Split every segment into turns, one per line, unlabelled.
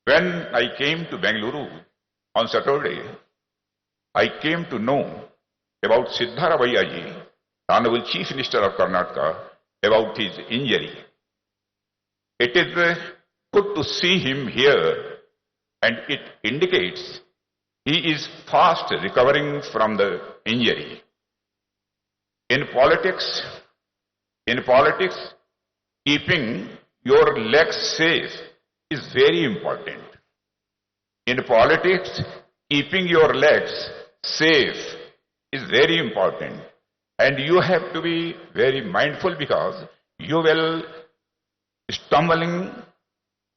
When I came to Bengaluru on Saturday, I came to know about Siddharamaiah, Honorable Chief Minister of Karnataka, about his injury. It is good to see him here, and it indicates he is fast recovering from the injury. In politics, keeping your legs safe is very important. In politics, keeping your legs safe is very important. And you have to be very mindful because you will stumbling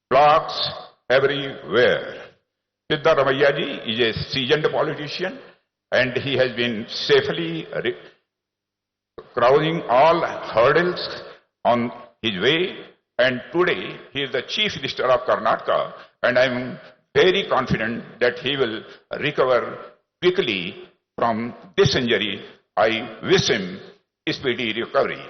blocks everywhere. Siddharamaiah ji is a seasoned politician and he has been safely crossing all hurdles on his way, and today he is the Chief Minister of Karnataka, and I am very confident that he will recover quickly from this injury. I wish him speedy recovery.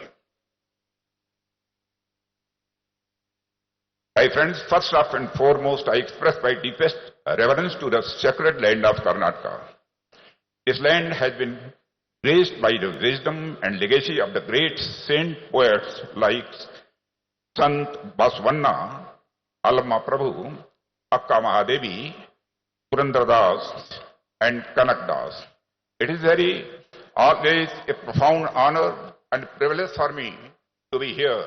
My friends, first and foremost, I express my deepest reverence to the sacred land of Karnataka. This land has been graced by the wisdom and legacy of the great saint poets like Sant Baswanna, Alma Prabhu, Akka Mahadevi, Purandradas, and Kanakdas. It is always a profound honor and privilege for me to be here.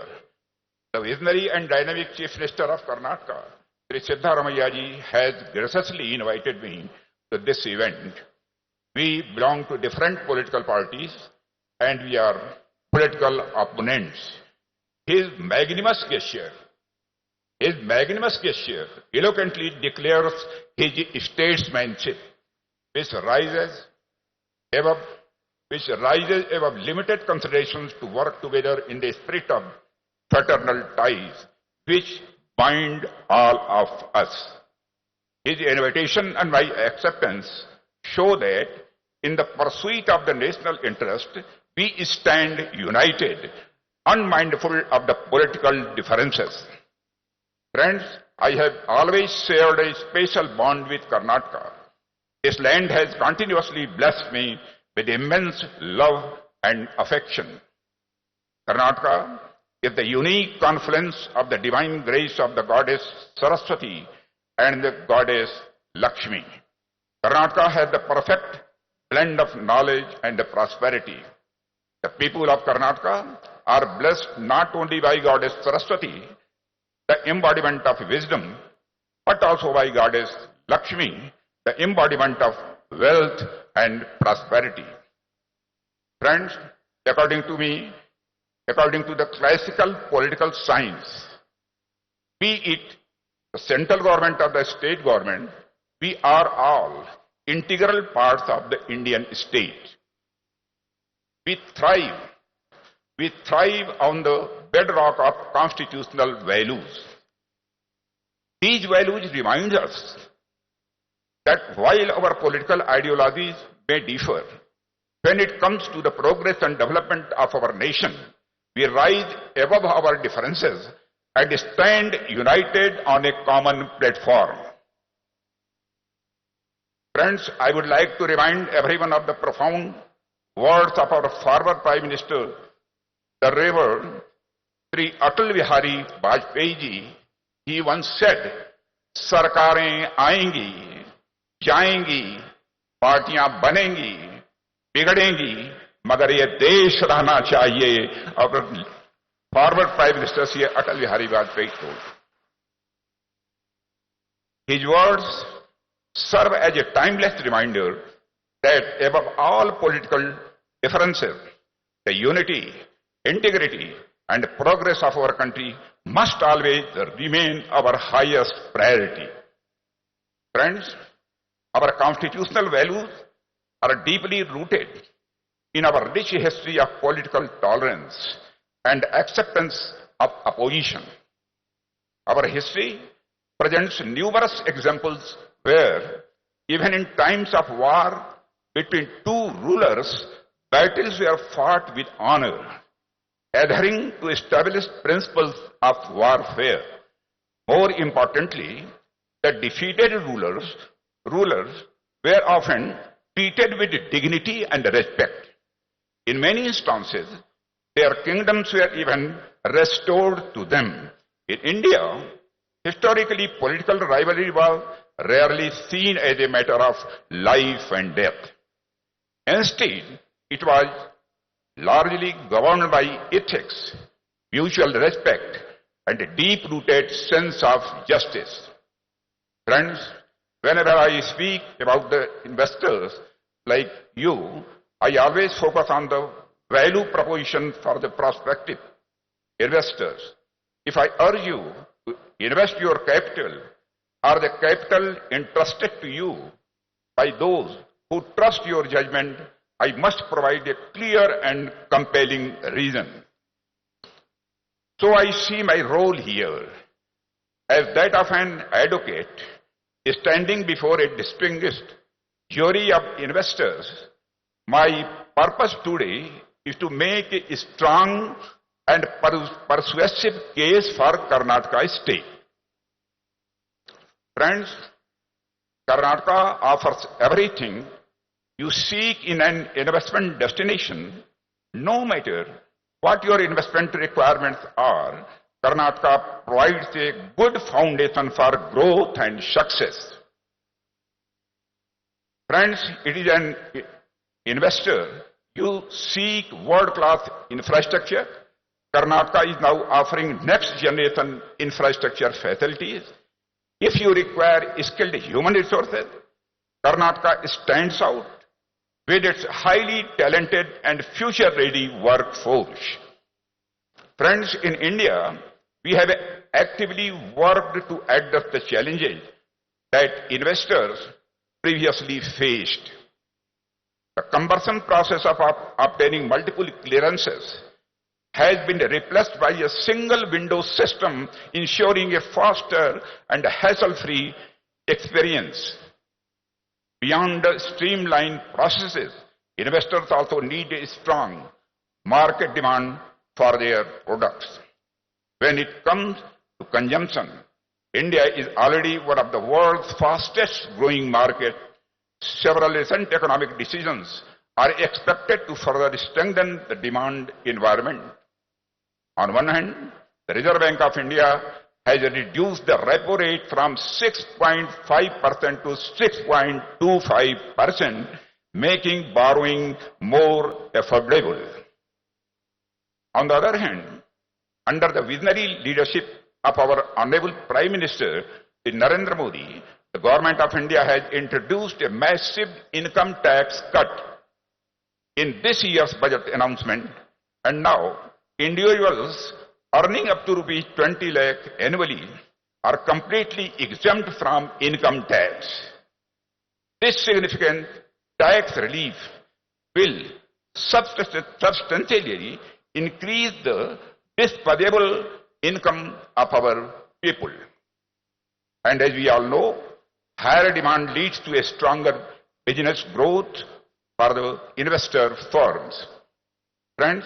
The visionary and dynamic Chief Minister of Karnataka, Sri Siddharamaiah ji, has graciously invited me to this event. We belong to different political parties and we are political opponents. His magnanimous gesture eloquently declares his statesmanship, which rises above limited considerations to work together in the spirit of fraternal ties which bind all of us. His invitation and my acceptance show that in the pursuit of the national interest, we stand united, unmindful of the political differences. Friends, I have always shared a special bond with Karnataka. This land has continuously blessed me with immense love and affection. Karnataka is the unique confluence of the divine grace of the goddess Saraswati and the goddess Lakshmi. Karnataka has the perfect blend of knowledge and prosperity. The people of Karnataka are blessed not only by goddess Saraswati, the embodiment of wisdom, but also by goddess Lakshmi, the embodiment of wealth and prosperity. Friends, according to the classical political science, be it the central government or the state government, we are all integral parts of the Indian state. We thrive on the bedrock of constitutional values. These values remind us that while our political ideologies may differ, when it comes to the progress and development of our nation, we rise above our differences and stand united on a common platform. Friends, I would like to remind everyone of the profound words of our former Prime Minister, the Reverend Sri Atal Bihari Vajpayee ji. He once said, "Sarkarein आएंगी, जाएंगी, पार्टियां बनेंगी, बिगड़ेंगी, मगर ये देश रहना चाहिए." Our former Prime Minister Sri Atal Bihari Vajpayee told. His words serve as a timeless reminder that above all political differences, the unity, integrity, and progress of our country must always remain our highest priority. Friends, our constitutional values are deeply rooted in our rich history of political tolerance and acceptance of opposition. Our history presents numerous examples where, even in times of war between two rulers, battles were fought with honor, adhering to established principles of warfare. More importantly, the defeated rulers were often treated with dignity and respect. In many instances, their kingdoms were even restored to them. In India, historically, political rivalry was rarely seen as a matter of life and death. Instead, it was largely governed by ethics, mutual respect, and a deep-rooted sense of justice. Friends, whenever I speak about the investors like you, I always focus on the value proposition for the prospective investors. If I urge you to invest your capital or the capital entrusted to you by those who trust your judgment, I must provide a clear and compelling reason. So I see my role here as that of an advocate standing before a distinguished jury of investors. My purpose today is to make a strong and persuasive case for Karnataka state. Friends, Karnataka offers everything you seek in an investment destination. No matter what your investment requirements are, Karnataka provides a good foundation for growth and success. Friends, it is an investor. You seek world-class infrastructure. Karnataka is now offering next-generation infrastructure facilities. If you require skilled human resources, Karnataka stands out with its highly talented and future-ready workforce. Friends, in India, we have actively worked to address the challenges that investors previously faced. The cumbersome process of obtaining multiple clearances has been replaced by a single window system, ensuring a faster and hassle-free experience. Beyond streamlined processes, investors also need a strong market demand for their products. When it comes to consumption, India is already one of the world's fastest growing markets. Several recent economic decisions are expected to further strengthen the demand environment. On one hand, the Reserve Bank of India has reduced the repo rate from 6.5% to 6.25%, making borrowing more affordable. On the other hand, under the visionary leadership of our Honorable Prime Minister, Narendra Modi, the Government of India has introduced a massive income tax cut in this year's budget announcement, and now individuals earning up to rupees 20 lakh annually are completely exempt from income tax. This significant tax relief will substantially increase the disposable income of our people. And as we all know, higher demand leads to a stronger business growth for the investor firms. Friends,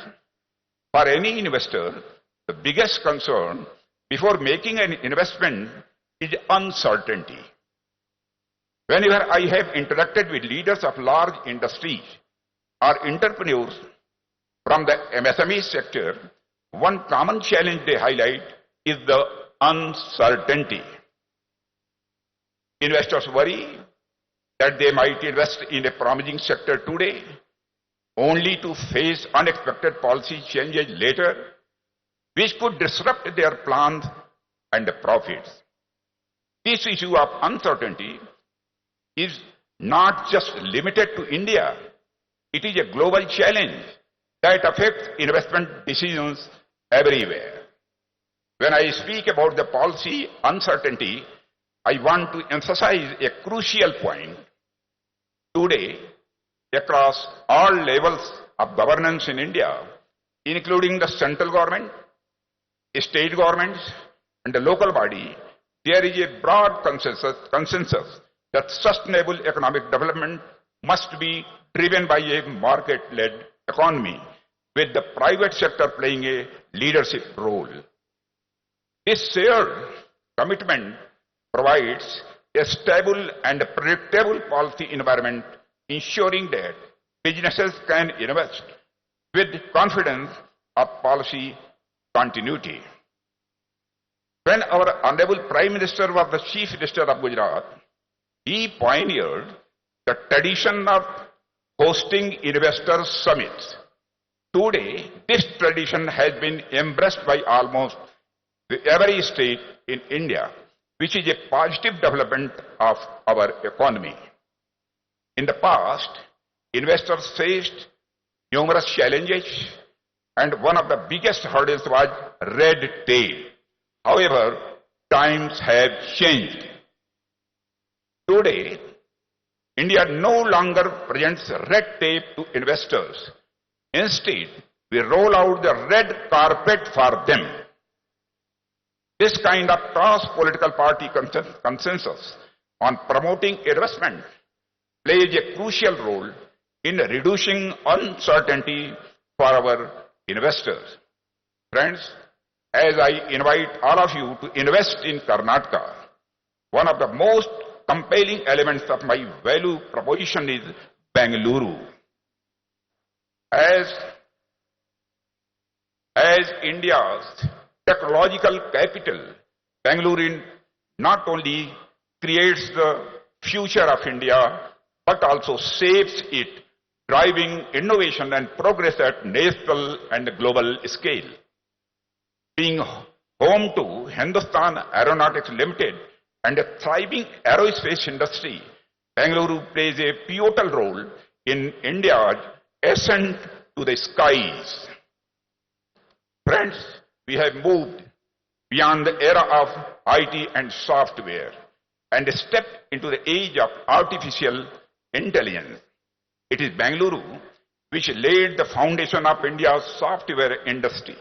for any investor, the biggest concern before making an investment is uncertainty. Whenever I have interacted with leaders of large industries or entrepreneurs from the MSME sector, one common challenge they highlight is the uncertainty. Investors worry that they might invest in a promising sector today, only to face unexpected policy changes later, which could disrupt their plans and profits. This issue of uncertainty is not just limited to India. It is a global challenge that affects investment decisions everywhere. When I speak about the policy uncertainty, I want to emphasize a crucial point. Today, across all levels of governance in India, including the central government, state governments, and the local body, there is a broad consensus that sustainable economic development must be driven by a market-led economy, with the private sector playing a leadership role. This shared commitment provides a stable and predictable policy environment, ensuring that businesses can invest with confidence of policy continuity. When our Honorable Prime Minister was the Chief Minister of Gujarat, he pioneered the tradition of hosting investor summits. Today, this tradition has been embraced by almost every state in India, which is a positive development of our economy. In the past, investors faced numerous challenges, and one of the biggest hurdles was red tape. However, times have changed. Today, India no longer presents red tape to investors. Instead, we roll out the red carpet for them. This kind of cross-political party consensus on promoting investment plays a crucial role in reducing uncertainty for our investors. Friends, as I invite all of you to invest in Karnataka, one of the most compelling elements of my value proposition is Bengaluru. As India's technological capital, Bengaluru not only creates the future of India, but also shapes it, driving innovation and progress at national and global scale. Being home to Hindustan Aeronautics Limited and a thriving aerospace industry, Bengaluru plays a pivotal role in India's ascent to the skies. Friends, we have moved beyond the era of IT and software and stepped into the age of artificial intelligence. It is Bengaluru which laid the foundation of India's software industry.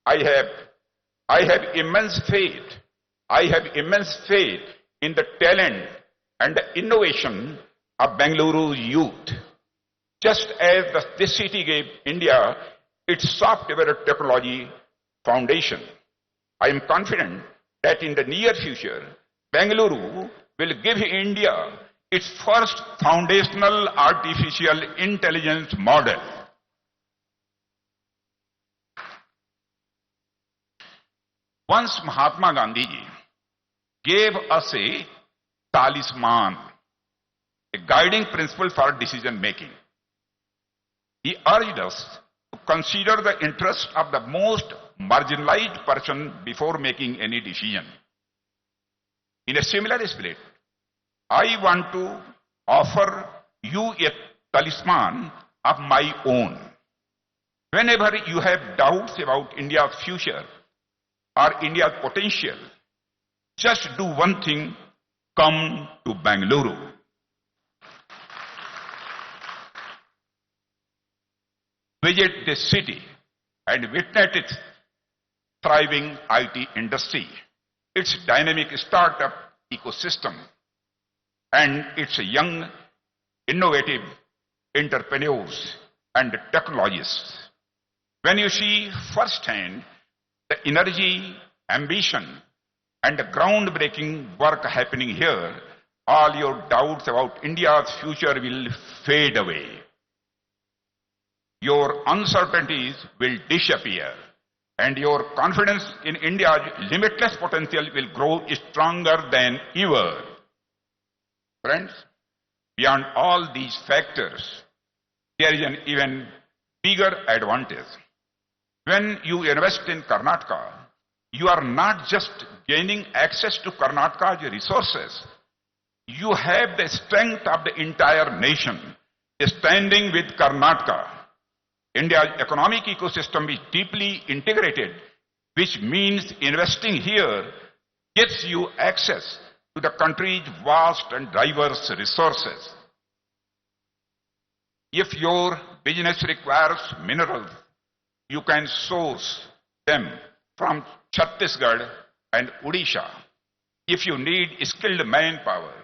I have immense faith in the talent and the innovation of Bengaluru's youth. Just as this city gave India its software technology foundation, I am confident that in the near future, Bengaluru will give India its first foundational artificial intelligence model. Once Mahatma Gandhi ji gave us a talisman, a guiding principle for decision making. He urged us to consider the interest of the most marginalized person before making any decision. In a similar spirit, I want to offer you a talisman of my own. Whenever you have doubts about India's future or India's potential, just do one thing: come to Bengaluru. Visit this city and witness its thriving IT industry, its dynamic startup ecosystem, and its young, innovative entrepreneurs and technologists. When you see firsthand the energy, ambition, and the groundbreaking work happening here, all your doubts about India's future will fade away. Your uncertainties will disappear, and your confidence in India's limitless potential will grow stronger than ever. Friends, beyond all these factors, there is an even bigger advantage. When you invest in Karnataka, you are not just gaining access to Karnataka's resources. You have the strength of the entire nation standing with Karnataka. India's economic ecosystem is deeply integrated, which means investing here gets you access to the country's vast and diverse resources. If your business requires minerals, you can source them from Chhattisgarh and Odisha. If you need skilled manpower,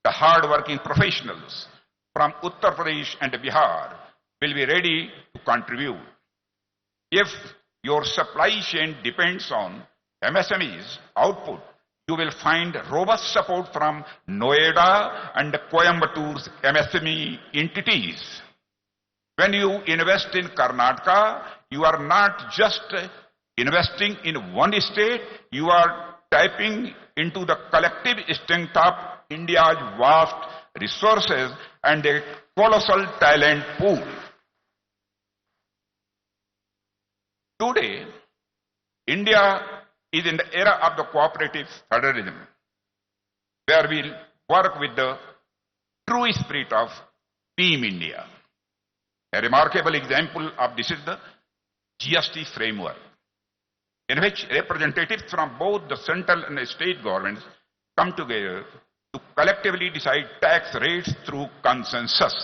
the hard-working professionals from Uttar Pradesh and Bihar will be ready to contribute. If your supply chain depends on MSMEs output, you will find robust support from Noida and Coimbatre's MSME entities. When you invest in Karnataka, you are not just investing in one state, you are tapping into the collective strength of India's vast resources and a colossal talent pool. Today, India is in the era of the cooperative federalism, where we'll work with the true spirit of Team India. A remarkable example of this is the GST framework, in which representatives from both the central and state governments come together to collectively decide tax rates through consensus.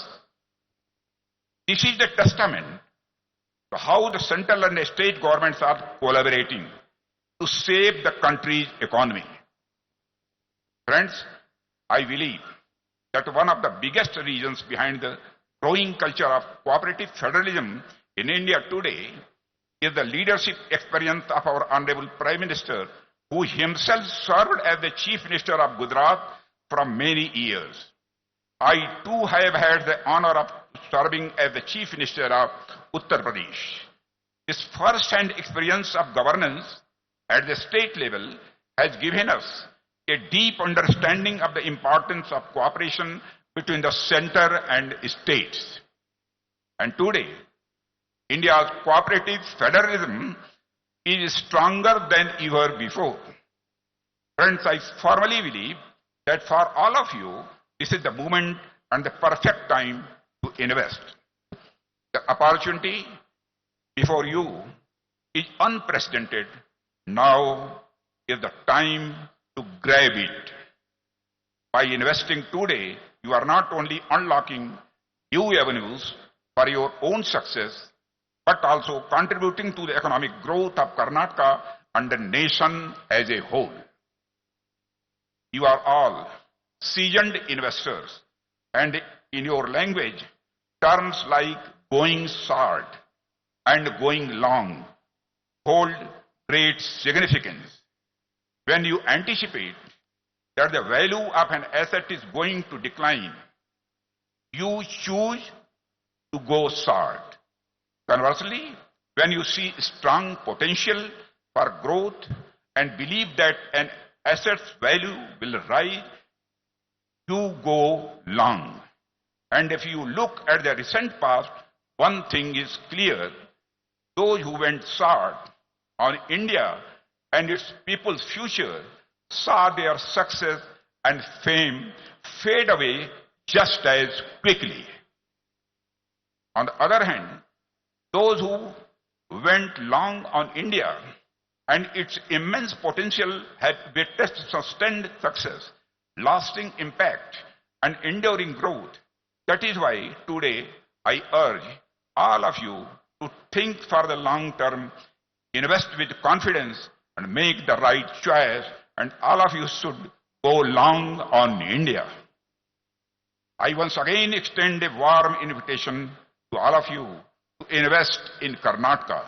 This is the testament to how the central and state governments are collaborating to save the country's economy. Friends, I believe that one of the biggest reasons behind the growing culture of cooperative federalism in India today is the leadership experience of our Honorable Prime Minister, who himself served as the Chief Minister of Gujarat for many years. I too have had the honor of serving as the Chief Minister of Uttar Pradesh. This first-hand experience of governance at the state level has given us a deep understanding of the importance of cooperation between the center and states. And today, India's cooperative federalism is stronger than ever before. Friends, I firmly believe that for all of you, this is the moment and the perfect time to invest. The opportunity before you is unprecedented. Now is the time to grab it. By investing today, you are not only unlocking new avenues for your own success, but also contributing to the economic growth of Karnataka and the nation as a whole. You are all seasoned investors, and in your language, terms like going short and going long hold great significance. When you anticipate that the value of an asset is going to decline, you choose to go short. Conversely, when you see strong potential for growth and believe that an asset's value will rise, you go long. And if you look at the recent past, one thing is clear. Those who went short on India and its people's future saw their success and fame fade away just as quickly. On the other hand, those who went long on India and its immense potential have witnessed sustained success, lasting impact, and enduring growth. That is why today I urge all of you to think for the long term, invest with confidence, and make the right choice, and all of you should go long on India. I once again extend a warm invitation to all of you to invest in Karnataka.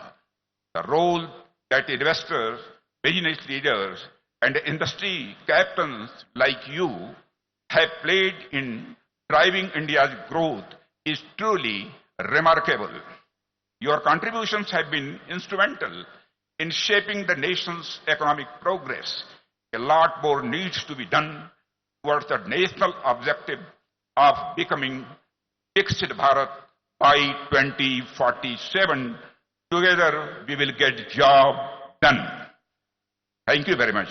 The role that investors, business leaders, and industry captains like you have played in driving India's growth is truly remarkable. Your contributions have been instrumental in shaping the nation's economic progress. A lot more needs to be done towards the national objective of becoming Viksit Bharat by 2047. Together we will get the job done. Thank you very much.